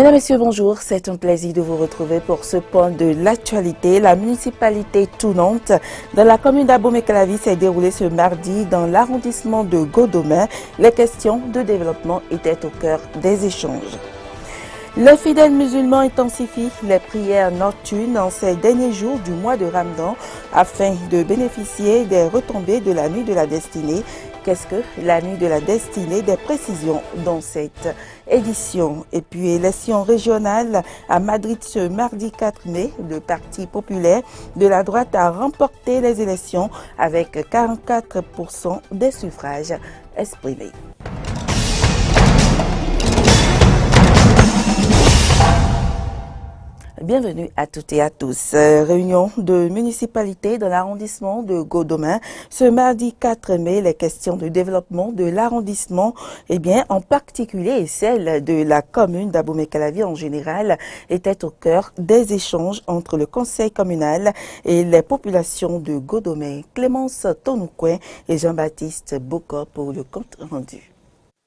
Mesdames, Messieurs, bonjour. C'est un plaisir de vous retrouver pour ce point de l'actualité. La municipalité tournante dans la commune d'Abomey-Calavi s'est déroulée ce mardi dans l'arrondissement de Godomè. Les questions de développement étaient au cœur des échanges. Les fidèles musulmans intensifient les prières nocturnes en ces derniers jours du mois de Ramadan afin de bénéficier des retombées de la nuit de la destinée. Qu'est-ce que la nuit de la destinée? Des précisions dans cette édition. Et puis élection régionale à Madrid ce mardi 4 mai. Le Parti populaire de la droite a remporté les élections avec 44% des suffrages exprimés. Bienvenue à toutes et à tous. Réunion de municipalité dans l'arrondissement de Godomè. Ce mardi 4 mai, les questions de développement de l'arrondissement, en particulier celle de la commune d'Abomey-Calavi en général, étaient au cœur des échanges entre le conseil communal et les populations de Godomè. Clémence Tonoucoin et Jean-Baptiste Bocco pour le compte rendu.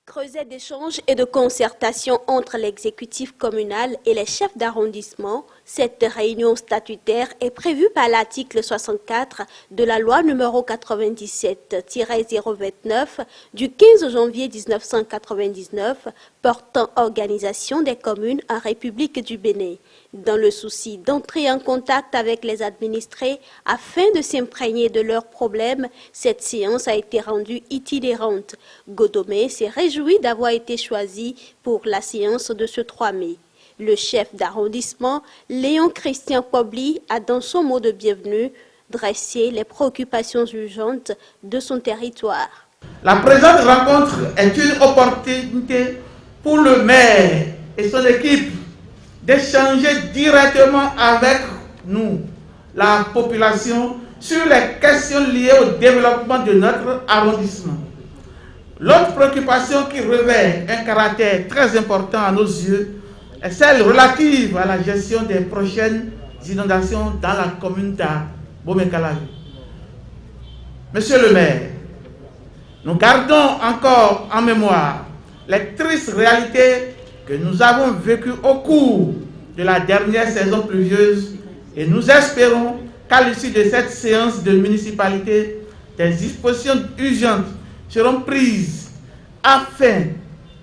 Creuset d'échange et de concertation entre l'exécutif communal et les chefs d'arrondissement, cette réunion statutaire est prévue par l'article 64 de la loi numéro 97-029 du 15 janvier 1999 portant organisation des communes en République du Bénin. Dans le souci d'entrer en contact avec les administrés afin de s'imprégner de leurs problèmes, cette séance a été rendue itinérante. Godomè s'est réjoui d'avoir été choisi pour la séance de ce 3 mai. Le chef d'arrondissement, Léon Christian Pobli, a dans son mot de bienvenue dressé les préoccupations urgentes de son territoire. La présente rencontre est une opportunité pour le maire et son équipe d'échanger directement avec nous, la population, sur les questions liées au développement de notre arrondissement. L'autre préoccupation qui revêt un caractère très important à nos yeux est celle relative à la gestion des prochaines inondations dans la commune d'Abomey-Calavi. Monsieur le maire, nous gardons encore en mémoire les tristes réalités que nous avons vécues au cours de la dernière saison pluvieuse et nous espérons qu'à l'issue de cette séance de municipalité, des dispositions urgentes seront prises afin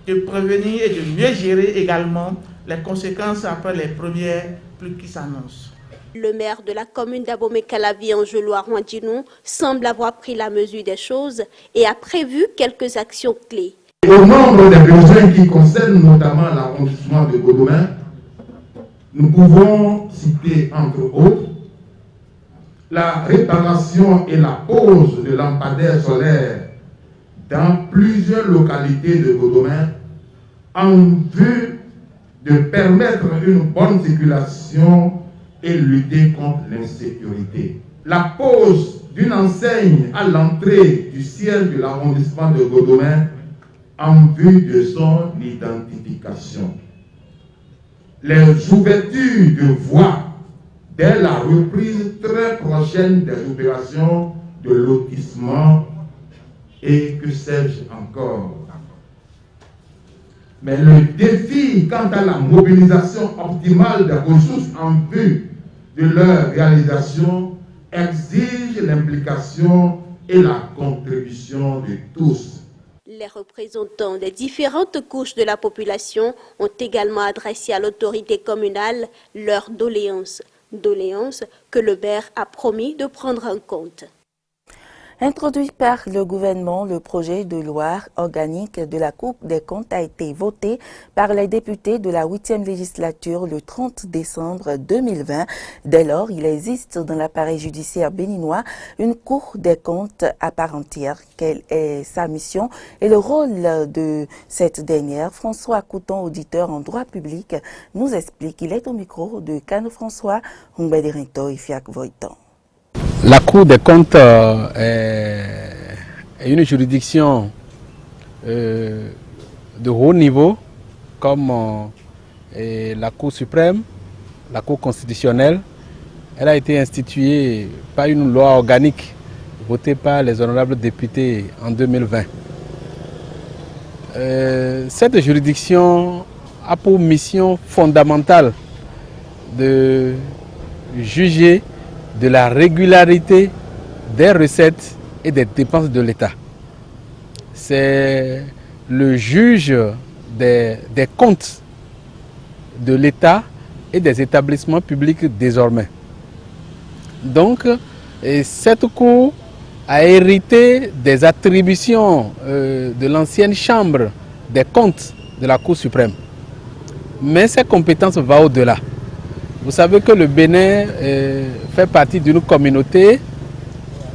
de prévenir et de mieux gérer également les conséquences après les premières pluies qui s'annoncent. Le maire de la commune d'Abomey-Calavi, Angelo Arwandinou, semble avoir pris la mesure des choses et a prévu quelques actions clés. Au nombre des besoins qui concernent notamment l'arrondissement de Godomè, nous pouvons citer entre autres la réparation et la pose de lampadaires solaires dans plusieurs localités de Godomè en vue de permettre une bonne circulation et lutter contre l'insécurité. La pose d'une enseigne à l'entrée du siège de l'arrondissement de Godomè en vue de son identification. Les ouvertures de voies dès la reprise très prochaine des opérations de lotissement et que sais-je encore. Mais le défi quant à la mobilisation optimale des ressources en vue de leur réalisation exige l'implication et la contribution de tous. Les représentants des différentes couches de la population ont également adressé à l'autorité communale leurs doléances que le maire a promis de prendre en compte. Introduit par le gouvernement, le projet de loi organique de la Cour des comptes a été voté par les députés de la 8e législature le 30 décembre 2020. Dès lors, il existe dans l'appareil judiciaire béninois une Cour des comptes à part entière. Quelle est sa mission et le rôle de cette dernière? François Couton, auditeur en droit public, nous explique. Il est au micro de Cano François, Humbedirinto et Fiak Voitan. La Cour des comptes est une juridiction de haut niveau comme la Cour suprême, la Cour constitutionnelle. Elle a été instituée par une loi organique votée par les honorables députés en 2020. Cette juridiction a pour mission fondamentale de juger de la régularité des recettes et des dépenses de l'État. C'est le juge des comptes de l'État et des établissements publics désormais. Donc, cette Cour a hérité des attributions de l'ancienne Chambre des comptes de la Cour suprême. Mais ses compétences vont au-delà. Vous savez que le Bénin fait partie d'une communauté,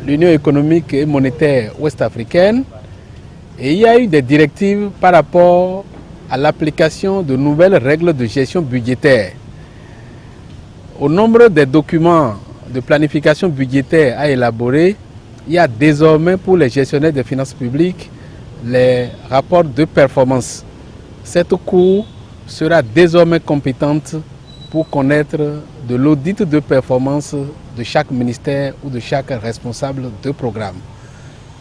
l'Union économique et monétaire ouest-africaine, et il y a eu des directives par rapport à l'application de nouvelles règles de gestion budgétaire. Au nombre des documents de planification budgétaire à élaborer, il y a désormais pour les gestionnaires des finances publiques les rapports de performance. Cette Cour sera désormais compétente pour connaître de l'audit de performance de chaque ministère ou de chaque responsable de programme.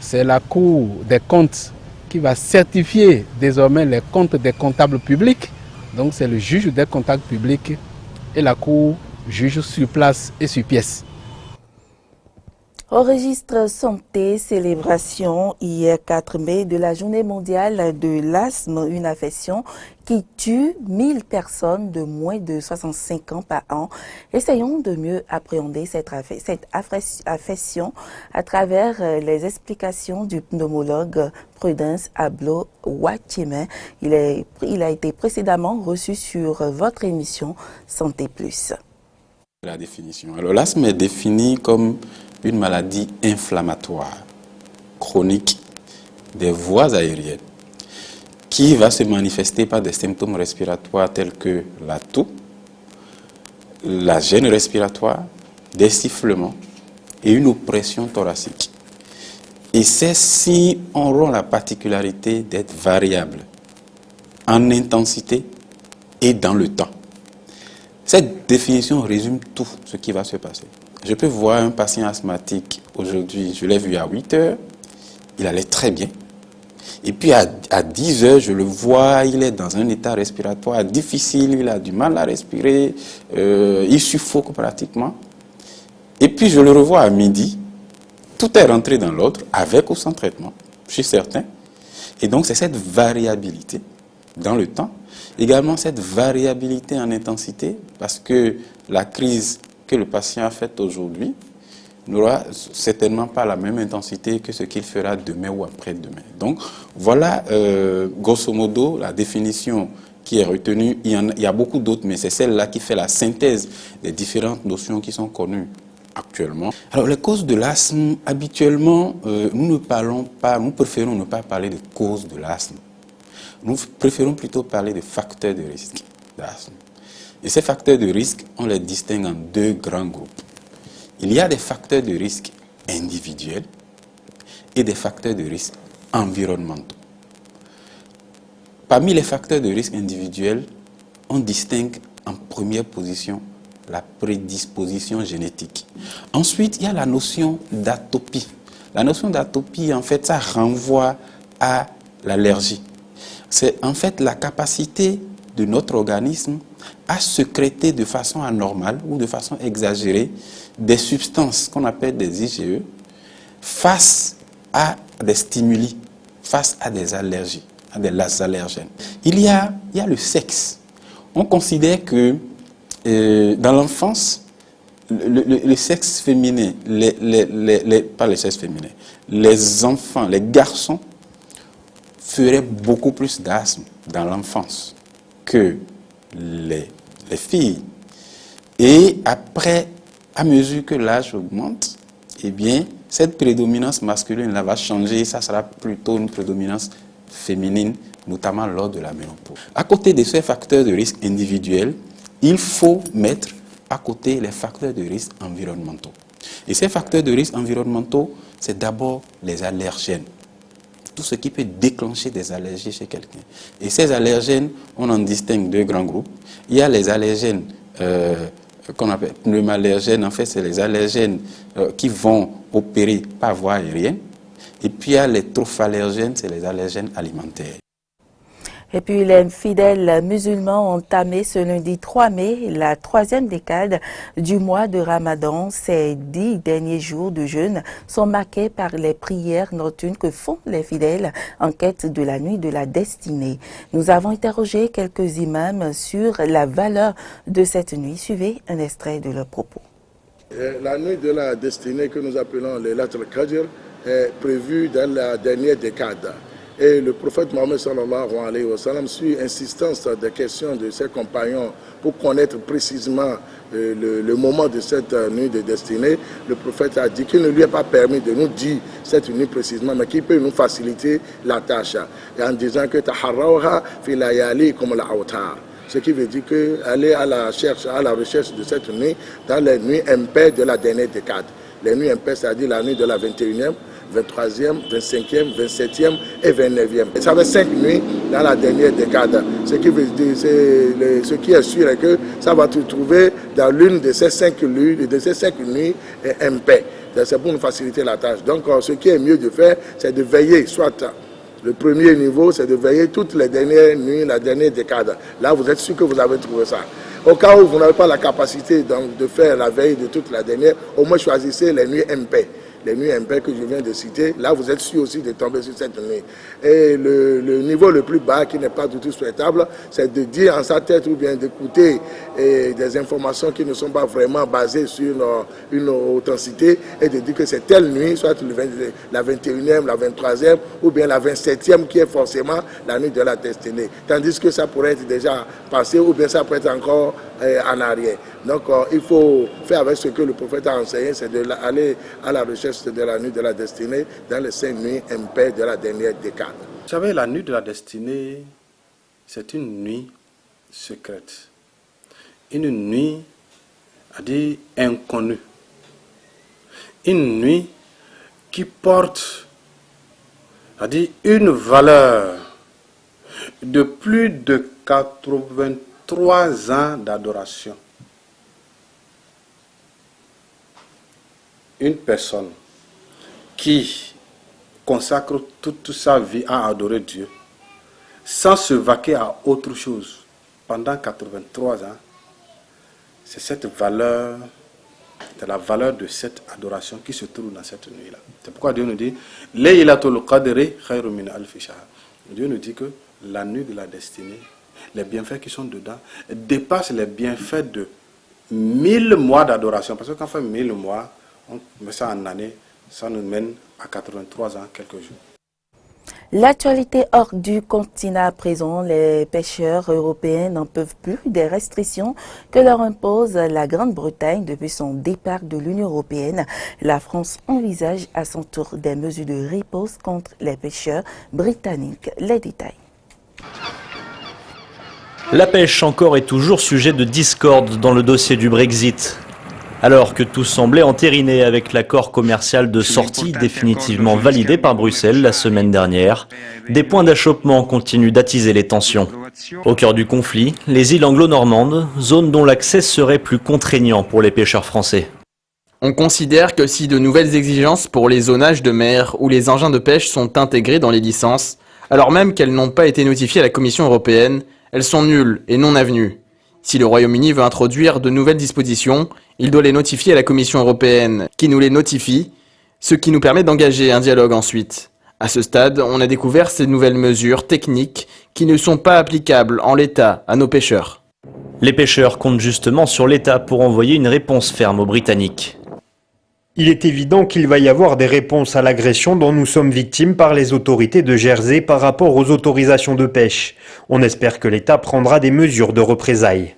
C'est la Cour des comptes qui va certifier désormais les comptes des comptables publics. Donc c'est le juge des comptables publics et la Cour juge sur place et sur pièce. Au registre santé, célébration hier 4 mai de la journée mondiale de l'asthme, une affection qui tue 1000 personnes de moins de 65 ans par an. Essayons de mieux appréhender cette affection à travers les explications du pneumologue Prudence Ablo-Wachime. Il a été précédemment reçu sur votre émission Santé Plus. La définition. Alors l'asthme est défini comme une maladie inflammatoire chronique des voies aériennes qui va se manifester par des symptômes respiratoires tels que la toux, la gêne respiratoire, des sifflements et une oppression thoracique. Et ces signes auront la particularité d'être variables en intensité et dans le temps. Cette définition résume tout ce qui va se passer. Je peux voir un patient asthmatique aujourd'hui, je l'ai vu à 8 heures, il allait très bien. Et puis à 10 heures, je le vois, il est dans un état respiratoire difficile, il a du mal à respirer, il suffoque pratiquement. Et puis je le revois à midi, tout est rentré dans l'ordre, avec ou sans traitement, je suis certain. Et donc c'est cette variabilité dans le temps, également cette variabilité en intensité, parce que la crise que le patient a faite aujourd'hui n'aura certainement pas la même intensité que ce qu'il fera demain ou après-demain. Donc voilà, grosso modo, la définition qui est retenue. Il y a beaucoup d'autres, mais c'est celle-là qui fait la synthèse des différentes notions qui sont connues actuellement. Alors les causes de l'asthme, habituellement, nous préférons ne pas parler de causes de l'asthme. Nous préférons plutôt parler de facteurs de risque d'asthme. Et ces facteurs de risque, on les distingue en deux grands groupes. Il y a des facteurs de risque individuels et des facteurs de risque environnementaux. Parmi les facteurs de risque individuels, on distingue en première position la prédisposition génétique. Ensuite, il y a la notion d'atopie. La notion d'atopie, en fait, ça renvoie à l'allergie. C'est en fait la capacité de notre organisme à sécréter de façon anormale ou de façon exagérée des substances qu'on appelle des IgE face à des stimuli, face à des allergies, à des allergènes. Il y a le sexe. On considère que dans l'enfance, le sexe féminin, pas le sexe féminin, les enfants, les garçons feraient beaucoup plus d'asthme dans l'enfance que les filles. Et après, à mesure que l'âge augmente, eh bien, cette prédominance masculine là va changer, ça sera plutôt une prédominance féminine, notamment lors de la ménopause. À côté de ces facteurs de risque individuels, il faut mettre à côté les facteurs de risque environnementaux. Et ces facteurs de risque environnementaux, c'est d'abord les allergènes. Tout ce qui peut déclencher des allergies chez quelqu'un. Et ces allergènes, on en distingue deux grands groupes. Il y a les allergènes qu'on appelle pneumallergènes. En fait, c'est les allergènes qui vont opérer par voie aérienne. Et puis il y a les trophallergènes, c'est les allergènes alimentaires. Et puis les fidèles musulmans ont entamé ce lundi 3 mai la 3e décade du mois de Ramadan. Ces 10 derniers jours de jeûne sont marqués par les prières nocturnes que font les fidèles en quête de la nuit de la destinée. Nous avons interrogé quelques imams sur la valeur de cette nuit. Suivez un extrait de leurs propos. La nuit de la destinée que nous appelons le Laylat al-Qadr est prévue dans la dernière décade. Et le prophète Mohammed sallallahu alayhi wa sallam, suit insistance des questions de ses compagnons pour connaître précisément le moment de cette nuit de destinée, le prophète a dit qu'il ne lui est pas permis de nous dire cette nuit précisément, mais qu'il peut nous faciliter la tâche. Et en disant que taharrawha fi layali comme la awtar. Ce qui veut dire qu'aller à la recherche de cette nuit dans les nuits impaires de la dernière décade. Les nuits impaires, c'est-à-dire la nuit de la 21e, 23e, 25e, 27e et 29e. Et ça fait 5 nuits dans la dernière décade. Ce qui veut dire, ce qui est sûr est que ça va se trouver dans l'une de ces 5 nuits impaires. C'est pour nous faciliter la tâche. Donc, ce qui est mieux de faire, c'est de veiller, soit le premier niveau, c'est de veiller toutes les dernières nuits, la dernière décade. Là, vous êtes sûr que vous avez trouvé ça. Au cas où vous n'avez pas la capacité donc, de faire la veille de toute la dernière, au moins choisissez les nuits impaires. Les nuits impaires que je viens de citer, là vous êtes sûr aussi de tomber sur cette nuit. Et le niveau le plus bas qui n'est pas du tout souhaitable, c'est de dire en sa tête ou bien d'écouter des informations qui ne sont pas vraiment basées sur une authenticité et de dire que c'est telle nuit, soit la 21e, la 23e ou bien la 27e qui est forcément la nuit de la destinée. Tandis que ça pourrait être déjà passé ou bien ça pourrait être encore en arrière. Donc il faut faire avec ce que le prophète a enseigné, c'est d'aller à la recherche de la nuit de la destinée dans les 5 nuits impaires de la dernière décade. Vous savez, la nuit de la destinée, c'est une nuit secrète. Une nuit, à dire, inconnue. Une nuit qui porte, à dire, une valeur de plus de 83 ans d'adoration. Une personne qui consacre toute sa vie à adorer Dieu, sans se vaquer à autre chose, pendant 83 ans, c'est cette valeur, c'est la valeur de cette adoration qui se trouve dans cette nuit-là. C'est pourquoi Dieu nous dit, Laylatul Qadri khayrun min alfi shahr. Dieu nous dit que la nuit de la destinée, les bienfaits qui sont dedans, dépassent les bienfaits de 1000 mois d'adoration. Parce que quand on fait 1000 mois, on met ça en année, ça nous mène à 83 ans, quelques jours. L'actualité hors du continent à présent, les pêcheurs européens n'en peuvent plus des restrictions que leur impose la Grande-Bretagne depuis son départ de l'Union européenne. La France envisage à son tour des mesures de riposte contre les pêcheurs britanniques. Les détails. La pêche encore et toujours sujet de discorde dans le dossier du Brexit. Alors que tout semblait entériné avec l'accord commercial de sortie définitivement validé par Bruxelles la semaine dernière, des points d'achoppement continuent d'attiser les tensions. Au cœur du conflit, les îles anglo-normandes, zone dont l'accès serait plus contraignant pour les pêcheurs français. On considère que si de nouvelles exigences pour les zonages de mer ou les engins de pêche sont intégrées dans les licences, alors même qu'elles n'ont pas été notifiées à la Commission européenne, elles sont nulles et non avenues. Si le Royaume-Uni veut introduire de nouvelles dispositions, il doit les notifier à la Commission européenne, qui nous les notifie, ce qui nous permet d'engager un dialogue ensuite. À ce stade, on a découvert ces nouvelles mesures techniques qui ne sont pas applicables en l'état à nos pêcheurs. Les pêcheurs comptent justement sur l'État pour envoyer une réponse ferme aux Britanniques. Il est évident qu'il va y avoir des réponses à l'agression dont nous sommes victimes par les autorités de Jersey par rapport aux autorisations de pêche. On espère que l'État prendra des mesures de représailles.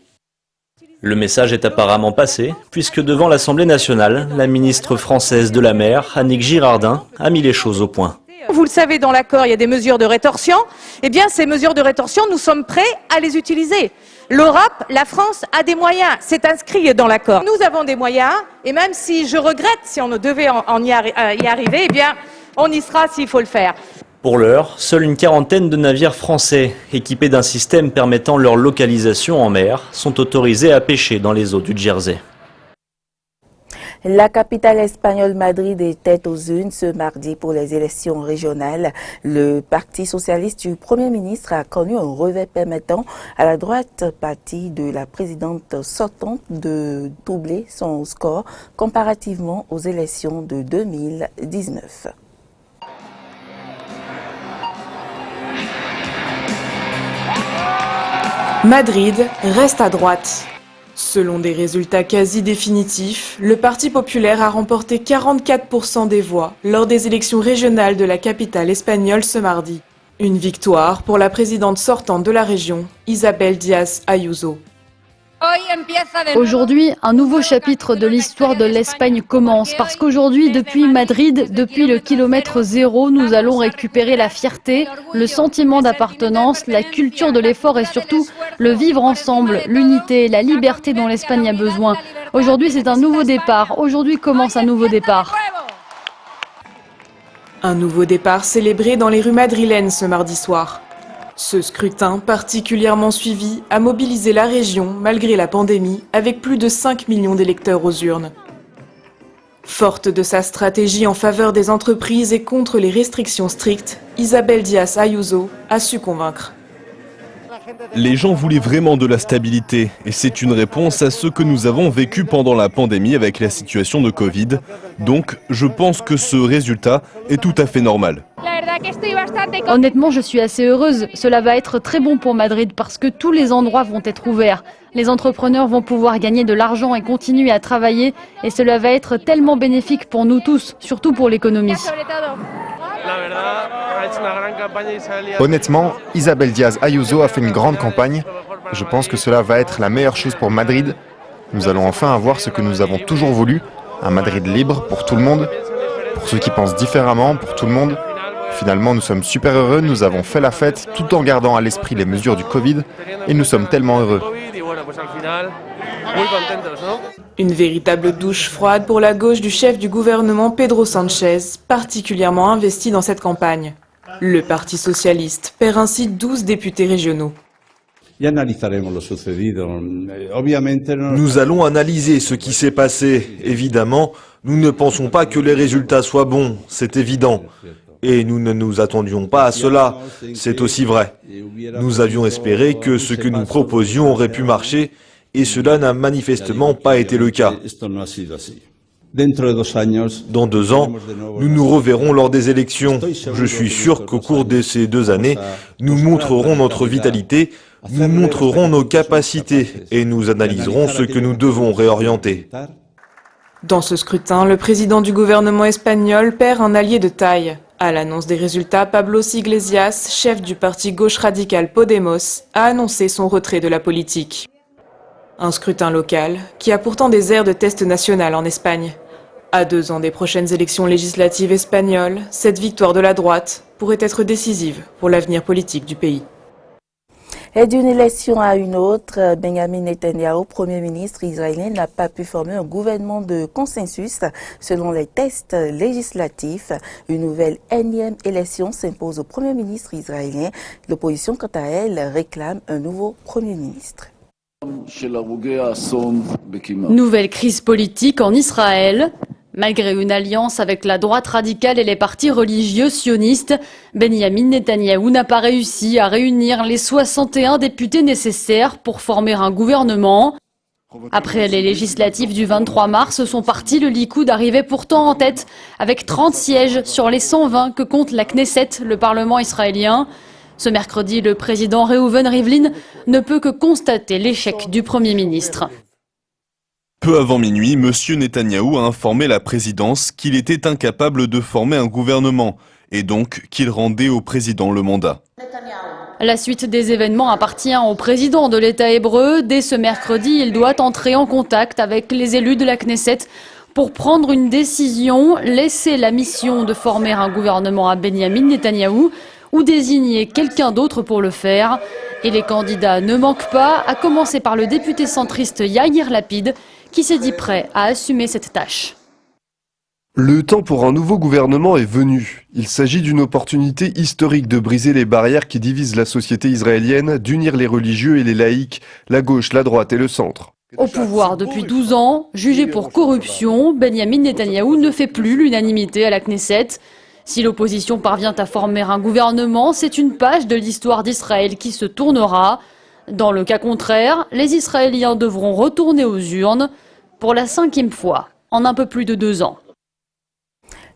Le message est apparemment passé, puisque devant l'Assemblée nationale, la ministre française de la Mer, Annick Girardin, a mis les choses au point. Vous le savez, dans l'accord, il y a des mesures de rétorsion. Eh bien, ces mesures de rétorsion, nous sommes prêts à les utiliser. L'Europe, la France a des moyens, c'est inscrit dans l'accord. Nous avons des moyens, et même si je regrette, si on devait y arriver, eh bien, on y sera s'il faut le faire. Pour l'heure, seule une quarantaine de navires français, équipés d'un système permettant leur localisation en mer, sont autorisés à pêcher dans les eaux du Jersey. La capitale espagnole Madrid est tête aux unes ce mardi pour les élections régionales. Le Parti socialiste du Premier ministre a connu un revers permettant à la droite partie de la présidente sortante de doubler son score comparativement aux élections de 2019. Madrid reste à droite. Selon des résultats quasi définitifs, le Parti populaire a remporté 44% des voix lors des élections régionales de la capitale espagnole ce mardi. Une victoire pour la présidente sortante de la région, Isabel Díaz Ayuso. Aujourd'hui, un nouveau chapitre de l'histoire de l'Espagne commence parce qu'aujourd'hui, depuis Madrid, depuis le kilomètre zéro, nous allons récupérer la fierté, le sentiment d'appartenance, la culture de l'effort et surtout le vivre ensemble, l'unité, la liberté dont l'Espagne a besoin. Aujourd'hui, c'est un nouveau départ. Aujourd'hui commence un nouveau départ. Un nouveau départ célébré dans les rues madrilènes ce mardi soir. Ce scrutin, particulièrement suivi, a mobilisé la région malgré la pandémie, avec plus de 5 millions d'électeurs aux urnes. Forte de sa stratégie en faveur des entreprises et contre les restrictions strictes, Isabel Díaz Ayuso a su convaincre. Les gens voulaient vraiment de la stabilité et c'est une réponse à ce que nous avons vécu pendant la pandémie avec la situation de Covid. Donc, je pense que ce résultat est tout à fait normal. Honnêtement, je suis assez heureuse. Cela va être très bon pour Madrid parce que tous les endroits vont être ouverts. Les entrepreneurs vont pouvoir gagner de l'argent et continuer à travailler. Et cela va être tellement bénéfique pour nous tous, surtout pour l'économie. Honnêtement, Isabel Díaz Ayuso a fait une grande campagne. Je pense que cela va être la meilleure chose pour Madrid. Nous allons enfin avoir ce que nous avons toujours voulu, un Madrid libre pour tout le monde, pour ceux qui pensent différemment, pour tout le monde. Finalement, nous sommes super heureux, nous avons fait la fête tout en gardant à l'esprit les mesures du Covid et nous sommes tellement heureux. Une véritable douche froide pour la gauche du chef du gouvernement Pedro Sánchez, particulièrement investi dans cette campagne. Le Parti socialiste perd ainsi 12 députés régionaux. Nous allons analyser ce qui s'est passé. Évidemment, nous ne pensons pas que les résultats soient bons, c'est évident. Et nous ne nous attendions pas à cela, c'est aussi vrai. Nous avions espéré que ce que nous proposions aurait pu marcher, et cela n'a manifestement pas été le cas. Dans 2 ans, nous nous reverrons lors des élections. Je suis sûr qu'au cours de ces 2 années, nous montrerons notre vitalité, nous montrerons nos capacités, et nous analyserons ce que nous devons réorienter. Dans ce scrutin, le président du gouvernement espagnol perd un allié de taille. À l'annonce des résultats, Pablo Iglesias, chef du parti gauche radical Podemos, a annoncé son retrait de la politique. Un scrutin local qui a pourtant des airs de test national en Espagne. À 2 ans des prochaines élections législatives espagnoles, cette victoire de la droite pourrait être décisive pour l'avenir politique du pays. Et d'une élection à une autre, Benjamin Netanyahu, Premier ministre israélien, n'a pas pu former un gouvernement de consensus selon les tests législatifs. Une nouvelle énième élection s'impose au Premier ministre israélien. L'opposition, quant à elle, réclame un nouveau Premier ministre. Nouvelle crise politique en Israël. Malgré une alliance avec la droite radicale et les partis religieux sionistes, Benjamin Netanyahou n'a pas réussi à réunir les 61 députés nécessaires pour former un gouvernement. Après les législatives du 23 mars, son parti, le Likoud, arrivait pourtant en tête avec 30 sièges sur les 120 que compte la Knesset, le Parlement israélien. Ce mercredi, le président Reuven Rivlin ne peut que constater l'échec du Premier ministre. Peu avant minuit, M. Netanyahou a informé la présidence qu'il était incapable de former un gouvernement et donc qu'il rendait au président le mandat. La suite des événements appartient au président de l'État hébreu. Dès ce mercredi, il doit entrer en contact avec les élus de la Knesset pour prendre une décision, laisser la mission de former un gouvernement à Benjamin Netanyahou ou désigner quelqu'un d'autre pour le faire. Et les candidats ne manquent pas, à commencer par le député centriste Yair Lapid, qui s'est dit prêt à assumer cette tâche. Le temps pour un nouveau gouvernement est venu. Il s'agit d'une opportunité historique de briser les barrières qui divisent la société israélienne, d'unir les religieux et les laïcs, la gauche, la droite et le centre. Au pouvoir depuis 12 ans, jugé pour corruption, Benyamin Netanyahou ne fait plus l'unanimité à la Knesset. Si l'opposition parvient à former un gouvernement, c'est une page de l'histoire d'Israël qui se tournera. Dans le cas contraire, les Israéliens devront retourner aux urnes pour la 5e fois en un peu plus de 2 ans.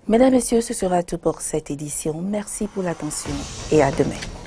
Mesdames, Messieurs, ce sera tout pour cette édition. Merci pour l'attention et à demain.